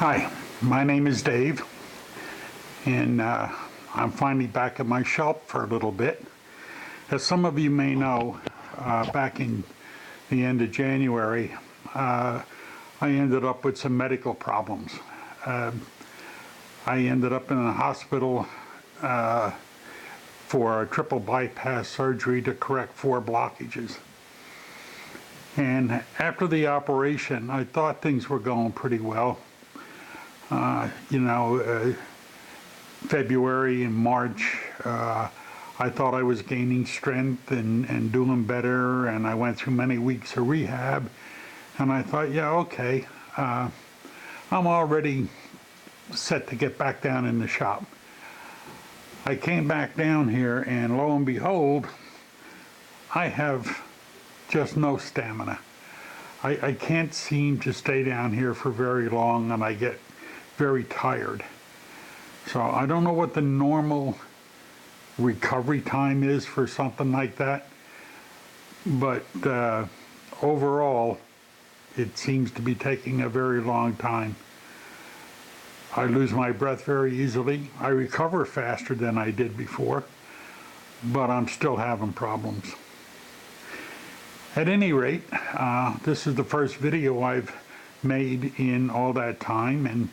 Hi, my name is Dave, and I'm finally back at my shop for a little bit. As some of you may know, back in the end of January, I ended up with some medical problems. I ended up in a hospital for a triple bypass surgery to correct 4 blockages. And after the operation, I thought things were going pretty well. February and March, I thought I was gaining strength and doing better, and I went through many weeks of rehab, and I thought, yeah, okay, I'm already set to get back down in the shop. I came back down here, and lo and behold, I have just no stamina. I can't seem to stay down here for very long, and I get very tired. So I don't know what the normal recovery time is for something like that, but overall it seems to be taking a very long time. I lose my breath very easily. I recover faster than I did before, but I'm still having problems. At any rate, this is the first video I've made in all that time, and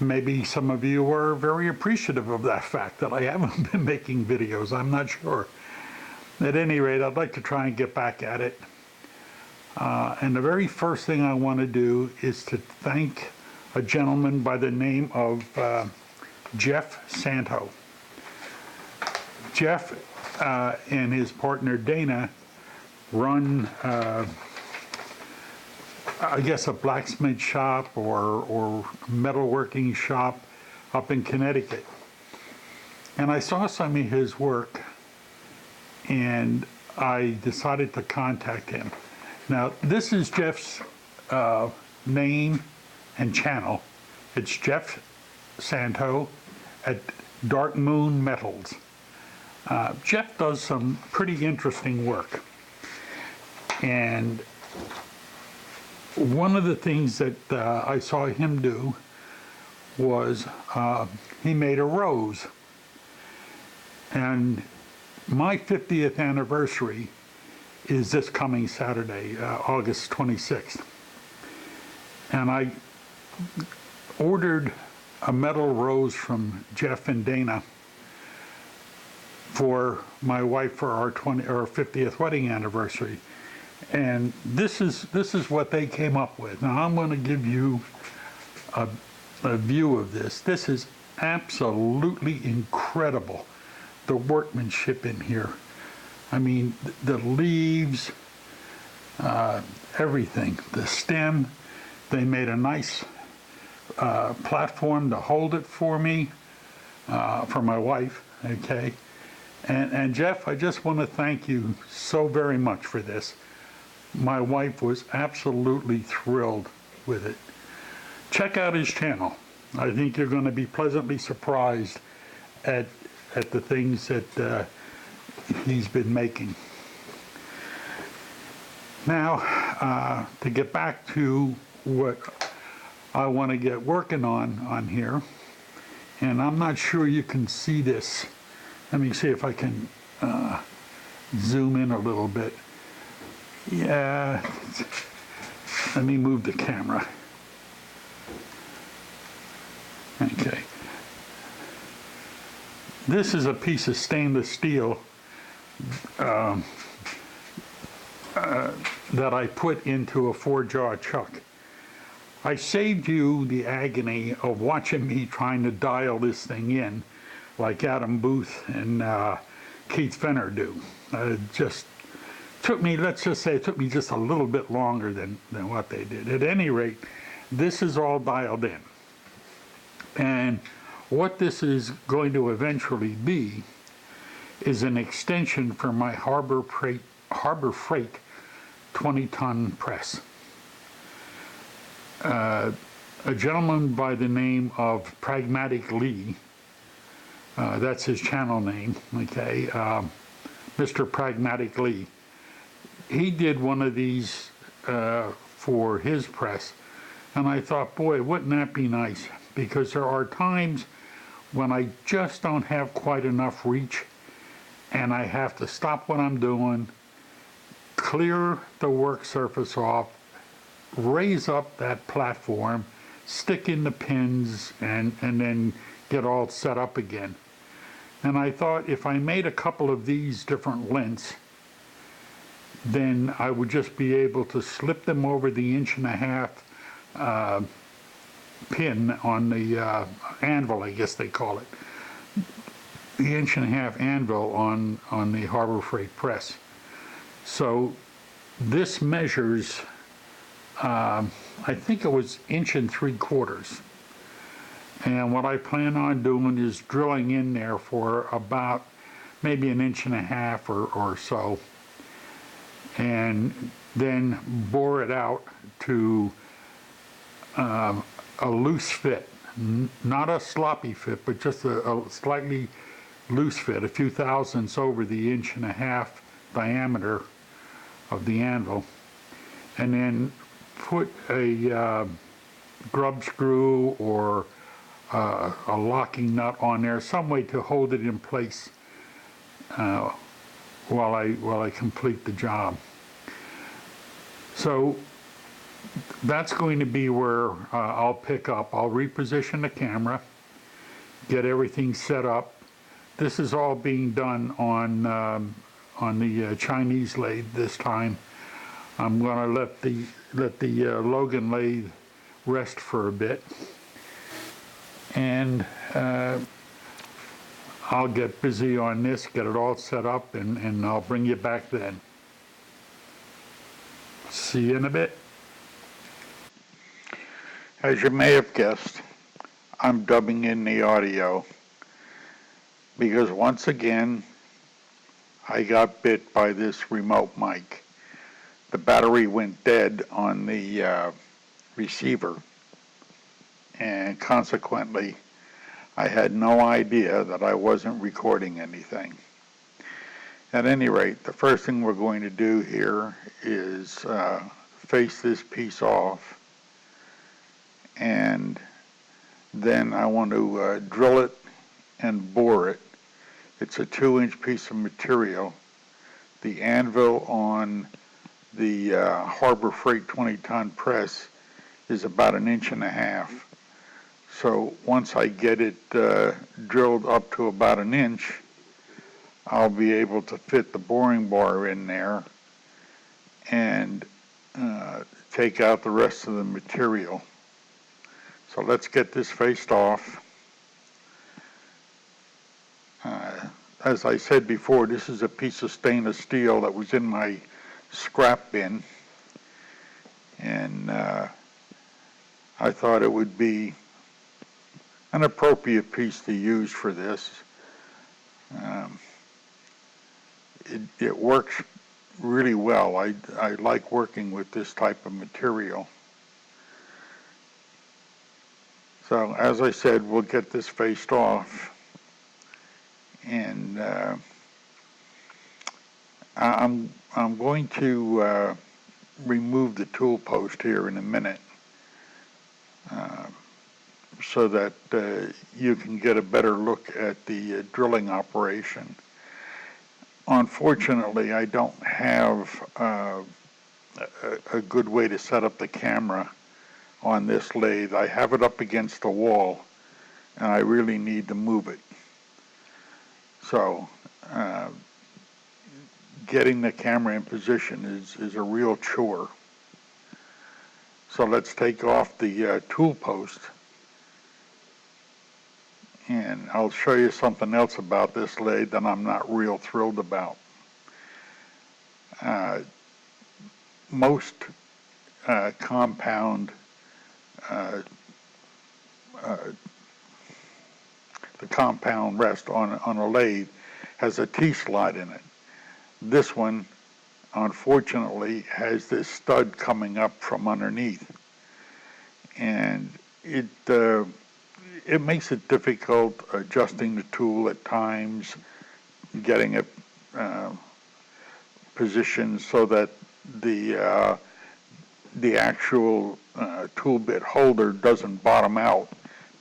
maybe some of you are very appreciative of that fact that I haven't been making videos. I'm not sure. At any rate, I'd like to try and get back at it. And the very first thing I want to do is to thank a gentleman by the name of Jeff Santo. Jeff and his partner Dana run I guess a blacksmith shop or metalworking shop up in Connecticut. And I saw some of his work, and I decided to contact him. Now, this is Jeff's name and channel. It's Jeff Santo at Dark Moon Metals. Jeff does some pretty interesting work. And one of the things that I saw him do was he made a rose. And my 50th anniversary is this coming Saturday, August 26th. And I ordered a metal rose from Jeff and Dana for my wife for our 50th wedding anniversary. And this is what they came up with. Now I'm going to give you a view of this. This is absolutely incredible, the workmanship in here. I mean, the leaves, everything, the stem. They made a nice platform to hold it for me, for my wife, okay? And Jeff, I just want to thank you so very much for this. My wife was absolutely thrilled with it. Check out his channel. I think you're going to be pleasantly surprised at the things that he's been making. Now, to get back to what I want to get working on here, and I'm not sure you can see this. Let me see if I can zoom in a little bit. Yeah, let me move the camera. Okay. This is a piece of stainless steel that I put into a 4-jaw chuck. I saved you the agony of watching me trying to dial this thing in like Adam Booth and Keith Fenner do. Just took me, let's just say it took me just a little bit longer than what they did. At any rate, this is all dialed in. And what this is going to eventually be is an extension for my Harbor Freight 20-ton press. A gentleman by the name of Pragmatic Lee, that's his channel name, okay, Mr. Pragmatic Lee. He did one of these for his press, And I thought, boy, wouldn't that be nice? Because there are times when I just don't have quite enough reach and I have to stop what I'm doing, clear the work surface off, raise up that platform, stick in the pins, and then get all set up again. And I thought if I made a couple of these different lengths, then I would just be able to slip them over the 1.5 pin on the anvil, I guess they call it. The 1.5 anvil on the Harbor Freight press. So this measures, I think it was 1.75 inches. And what I plan on doing is drilling in there for about maybe 1.5 inches or so, and then bore it out to a loose fit, not a sloppy fit, but just a slightly loose fit, a few thousandths over the 1.5 inch diameter of the anvil, and then put a grub screw or a locking nut on there, some way to hold it in place while I complete the job. So that's going to be where I'll pick up. I'll reposition the camera, get everything set up. This is all being done on the Chinese lathe this time. I'm going to let the Logan lathe rest for a bit, and I'll get busy on this, get it all set up, and I'll bring you back then. See you in a bit. As you may have guessed, I'm dubbing in the audio because once again I got bit by this remote mic. The battery went dead on the receiver, and consequently I had no idea that I wasn't recording anything. At any rate, the first thing we're going to do here is face this piece off, and then I want to drill it and bore it. It's a 2-inch piece of material. The anvil on the Harbor Freight 20-ton press is about 1.5 inches. So once I get it drilled up to about 1 inch, I'll be able to fit the boring bar in there and take out the rest of the material. So let's get this faced off. As I said before, this is a piece of stainless steel that was in my scrap bin, and I thought it would be an appropriate piece to use for this. It works really well. I like working with this type of material. So as I said, we'll get this faced off, and I'm going to remove the tool post here in a minute so that you can get a better look at the drilling operation. Unfortunately, I don't have a good way to set up the camera on this lathe. I have it up against the wall, and I really need to move it. So getting the camera in position is a real chore. So let's take off the tool post, and I'll show you something else about this lathe that I'm not real thrilled about. Most compound, the compound rest on a lathe has a T-slot in it. This one, unfortunately, has this stud coming up from underneath, and it makes it difficult adjusting the tool at times, getting it positioned so that the the actual tool bit holder doesn't bottom out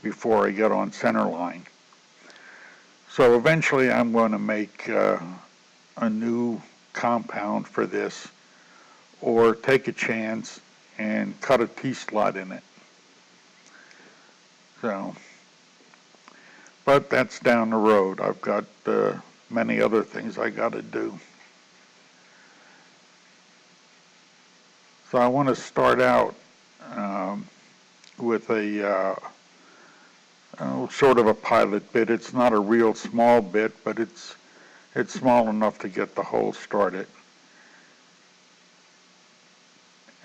before I get on center line. So eventually I'm going to make a new compound for this, or take a chance and cut a T-slot in it. So, but that's down the road. I've got many other things I got to do. So I want to start out with a sort of a pilot bit. It's not a real small bit, but it's small enough to get the hole started.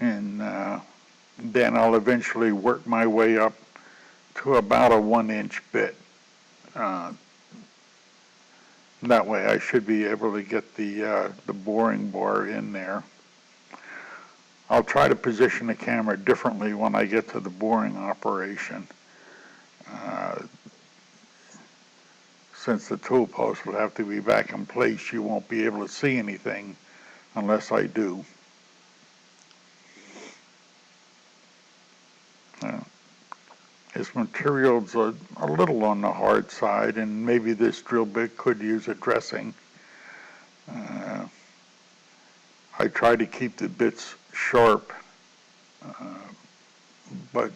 And then I'll eventually work my way up to about a 1-inch bit. That way I should be able to get the boring bar in there. I'll try to position the camera differently when I get to the boring operation. Since the tool post will have to be back in place, you won't be able to see anything unless I do. This material's a little on the hard side, and maybe this drill bit could use a dressing. I try to keep the bits sharp, but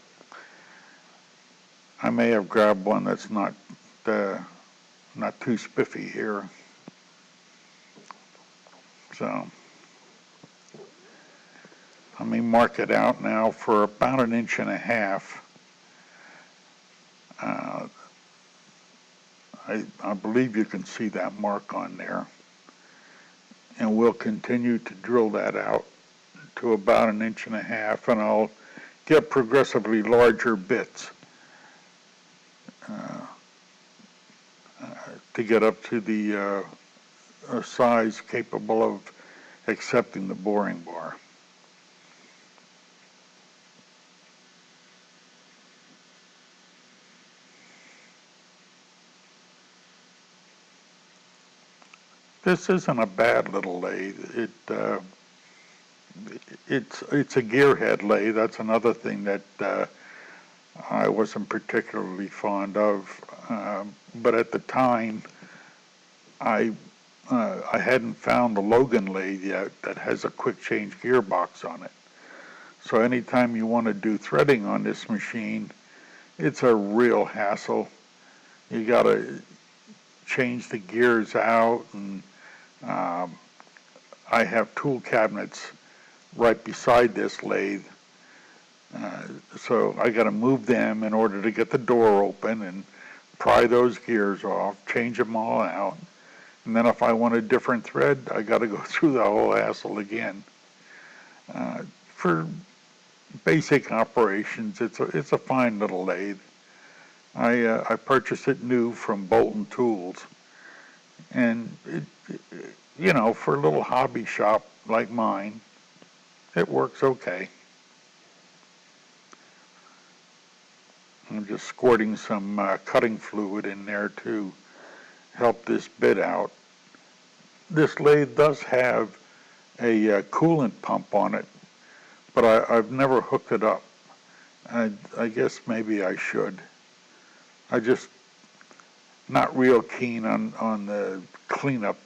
I may have grabbed one that's not too spiffy here. So let me mark it out now for about 1.5 inches. I believe you can see that mark on there. And we'll continue to drill that out to about 1.5 inches, and I'll get progressively larger bits to get up to the size capable of accepting the boring bar. This isn't a bad little lathe. It's a gearhead lathe. That's another thing that I wasn't particularly fond of. But at the time, I hadn't found the Logan lathe yet that has a quick change gearbox on it. So anytime you want to do threading on this machine, it's a real hassle. You got to change the gears out, and I have tool cabinets right beside this lathe, so I got to move them in order to get the door open and pry those gears off, change them all out, and then if I want a different thread, I got to go through the whole hassle again. For basic operations, it's a fine little lathe. I purchased it new from Bolton Tools, and you know, for a little hobby shop like mine, it works okay. I'm just squirting some cutting fluid in there to help this bit out. This lathe does have a coolant pump on it, but I've never hooked it up. I guess maybe I should. I just not real keen on the cleanup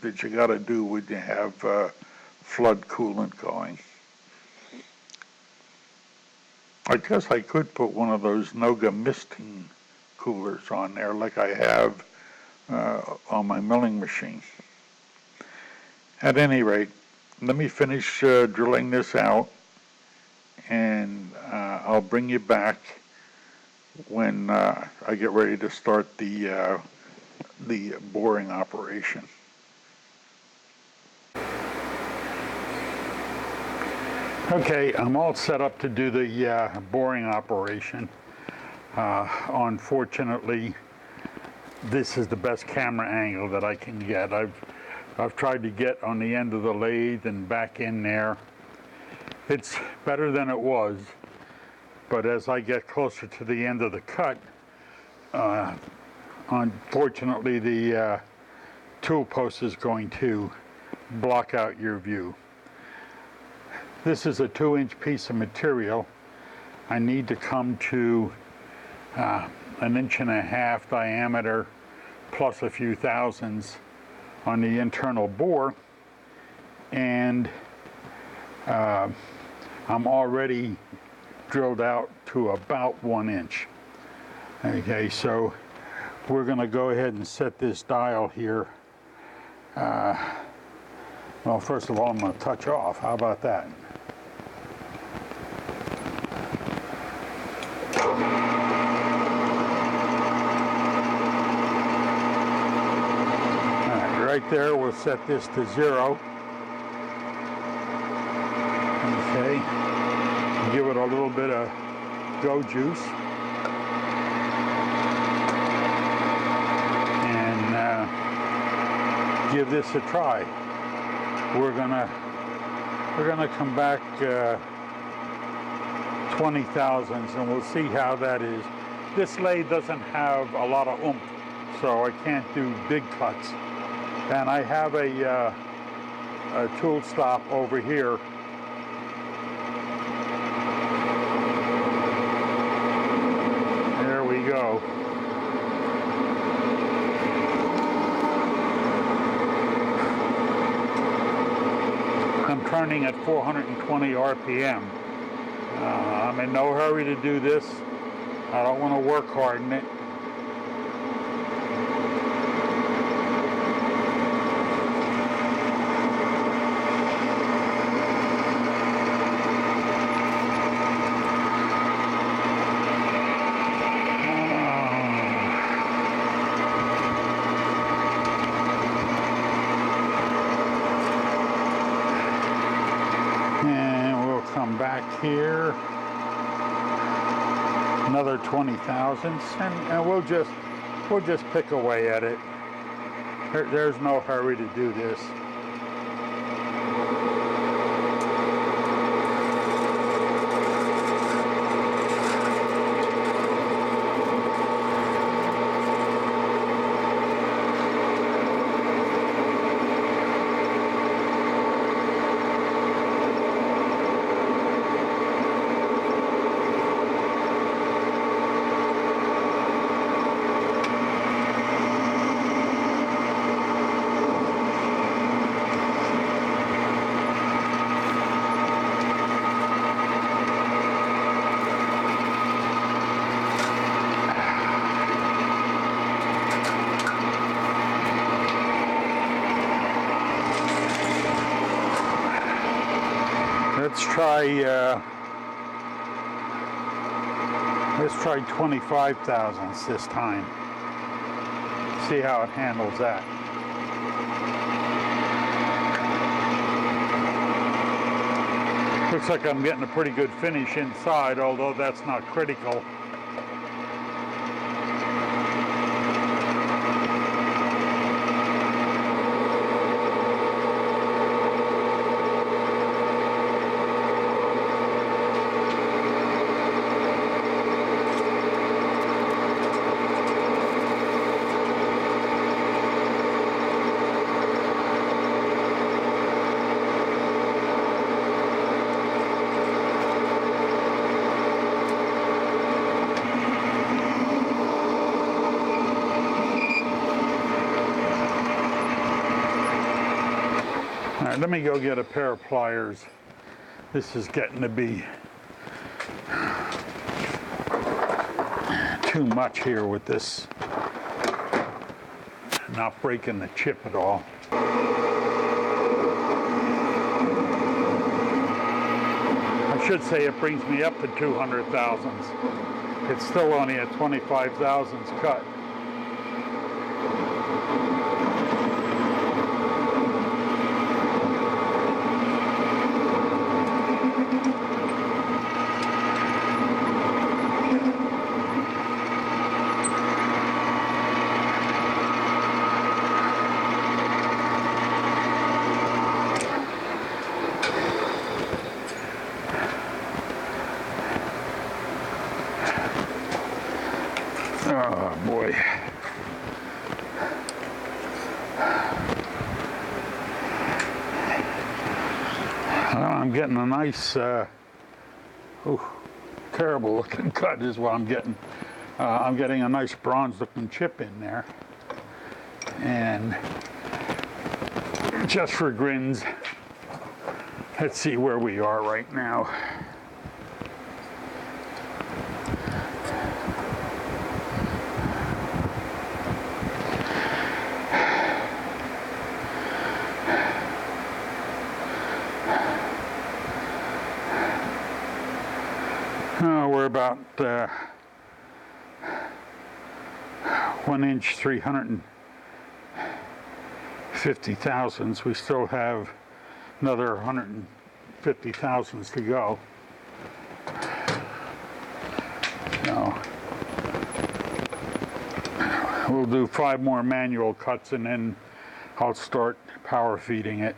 that you got to do when you have flood coolant going. I guess I could put one of those Noga misting coolers on there like I have on my milling machine. At any rate, let me finish drilling this out, and I'll bring you back when I get ready to start the boring operation. Okay, I'm all set up to do the boring operation. Unfortunately, this is the best camera angle that I can get. I've tried to get on the end of the lathe and back in there. It's better than it was, but as I get closer to the end of the cut, unfortunately the tool post is going to block out your view. this is a 2-inch piece of material. I need to come to 1.5 inch diameter plus a few thousandths on the internal bore, and I'm already drilled out to about 1 inch. Okay, so we're going to go ahead and set this dial here. Well, first of all, I'm going to touch off. How about that? All right, right there, we'll set this to 0. Okay, give it a little bit of go juice. Give this a try. We're gonna come back 20 thousandths, and we'll see how that is. This lathe doesn't have a lot of oomph, so I can't do big cuts. And I have a tool stop over here. There we go. I'm turning at 420 RPM. I'm in no hurry to do this. I don't want to work hard in it. Back here, another 20 thousandths, and we'll just pick away at it. There's no hurry to do this. Let's try 25 thousandths this time. See how it handles that. Looks like I'm getting a pretty good finish inside, although that's not critical. Let me go get a pair of pliers. This is getting to be too much here with this. Not breaking the chip at all. I should say it brings me up to 200 thousandths. It's still only a 25 thousandths cut. Oh boy. Well, I'm getting a nice, terrible looking cut is what I'm getting. I'm getting a nice bronze looking chip in there. And just for grins, let's see where we are right now. We're about 1 inch, 350 thousandths. We still have another 150 thousandths to go. So we'll do 5 more manual cuts and then I'll start power feeding it.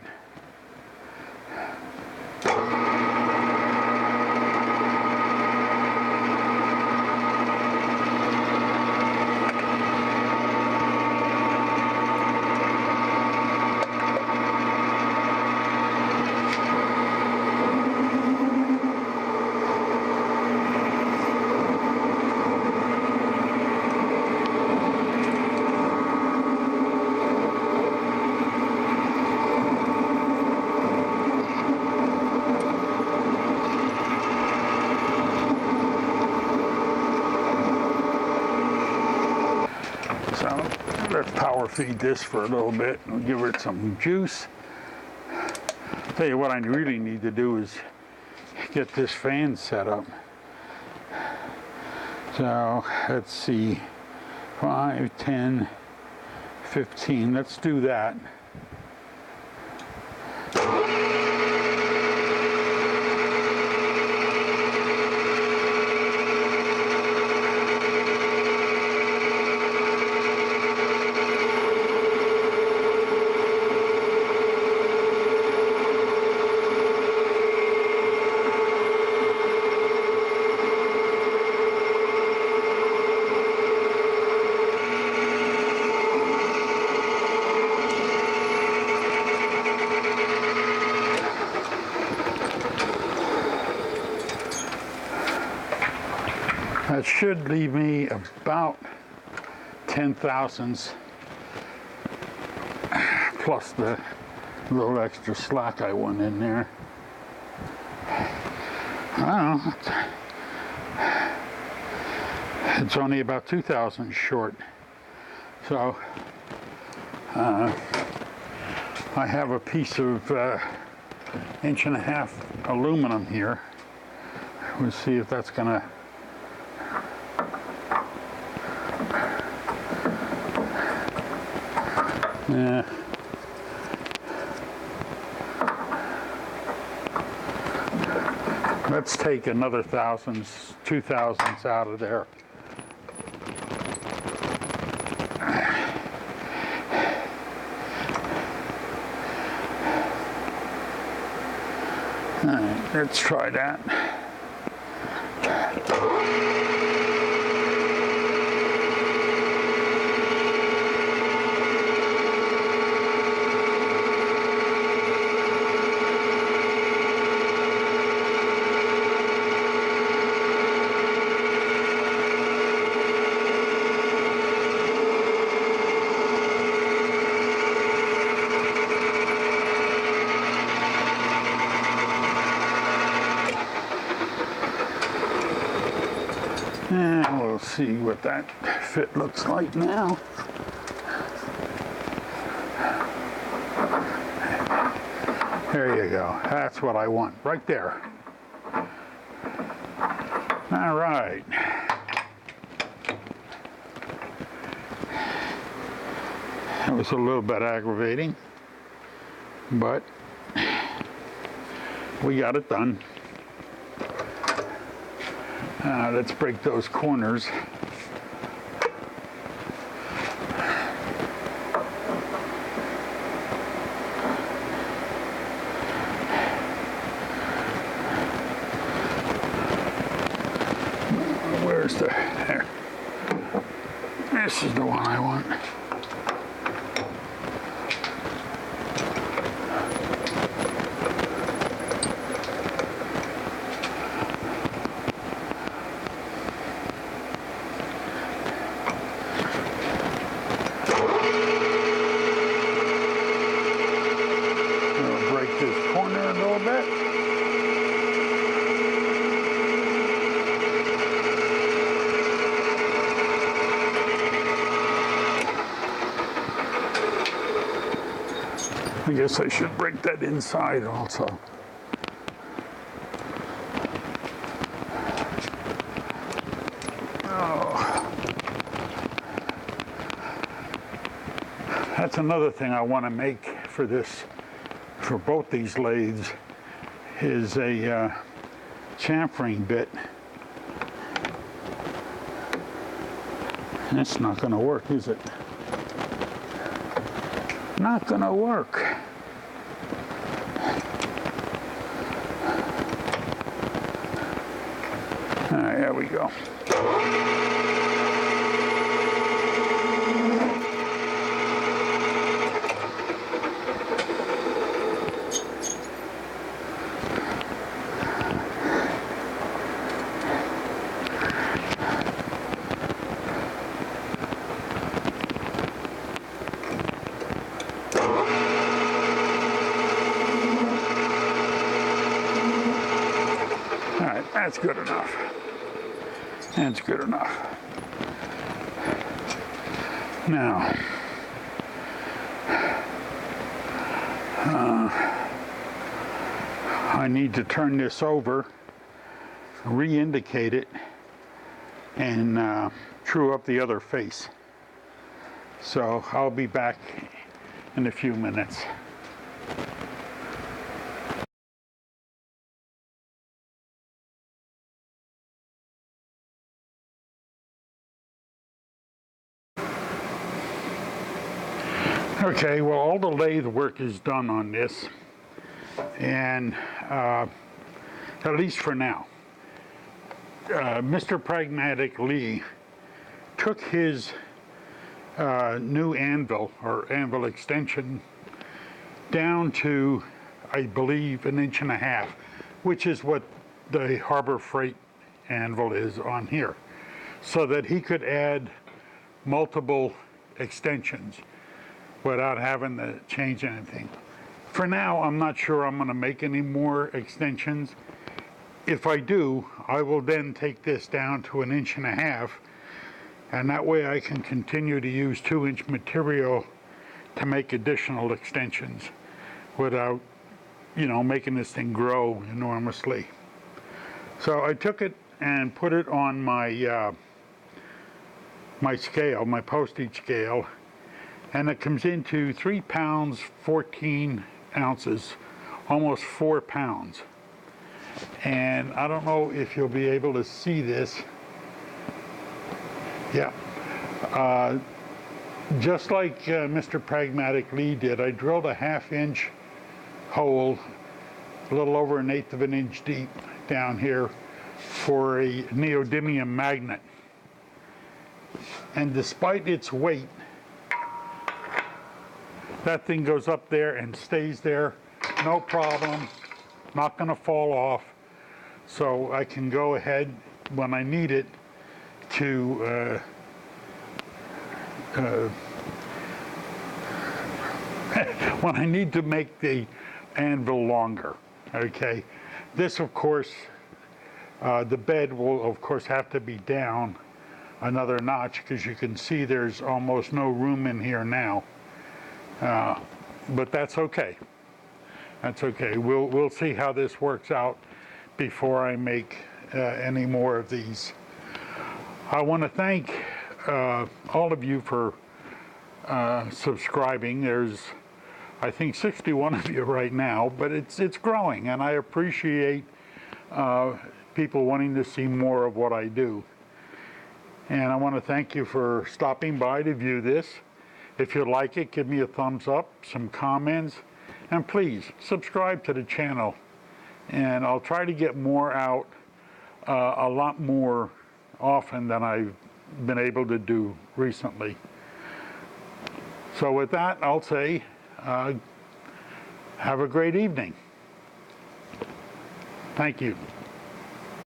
Let's power feed this for a little bit and give it some juice. Tell you what I really need to do is get this fan set up. So let's see, 5, 10, 15, let's do that. That should leave me about 10 thousandths plus the little extra slack I want in there. I don't know. It's only about 2 thousandths short. So I have a piece of 1.5 inch aluminum here. We'll see if that's gonna yeah. Let's take another 2 thousandths out of there. All right, let's try that. And we'll see what that fit looks like now. There you go. That's what I want, right there. All right. That was a little bit aggravating, but we got it done. Let's break those corners. Where's the, there. This is the one I want. I guess I should break that inside also. Oh. That's another thing I want to make for this, for both these lathes, is a chamfering bit. That's not going to work, is it? Not going to work. All right, there we go. That's good enough. That's good enough. Now, I need to turn this over, re-indicate it, and true up the other face. So I'll be back in a few minutes. Okay, well, all the lathe work is done on this, and at least for now. Mr. Pragmatic Lee took his new anvil, or anvil extension, down to, I believe, 1.5 inches, which is what the Harbor Freight anvil is on here, so that he could add multiple extensions without having to change anything. For now, I'm not sure I'm going to make any more extensions. If I do, I will then take this down to 1.5 inches, and that way I can continue to use 2-inch material to make additional extensions without, you know, making this thing grow enormously. So I took it and put it on my my scale, my postage scale, and it comes into 3 pounds 14 ounces, almost 4 pounds. And I don't know if you'll be able to see this. Yeah. Just like Mr. Pragmatic Lee did, I drilled a 1/2 inch hole, a little over 1/8 of an inch deep down here, for a neodymium magnet. And despite its weight, that thing goes up there and stays there, no problem, not going to fall off. So I can go ahead when I need it to when I need to make the anvil longer. Okay, this, of course, the bed will of course have to be down another notch, because you can see there's almost no room in here now. But that's okay. That's okay. We'll see how this works out before I make any more of these. I want to thank all of you for subscribing. There's, I think, 61 of you right now, but it's growing, and I appreciate people wanting to see more of what I do. And I want to thank you for stopping by to view this. If you like it, give me a thumbs up, some comments, and please subscribe to the channel. And I'll try to get more out a lot more often than I've been able to do recently. So with that, I'll say have a great evening. Thank you.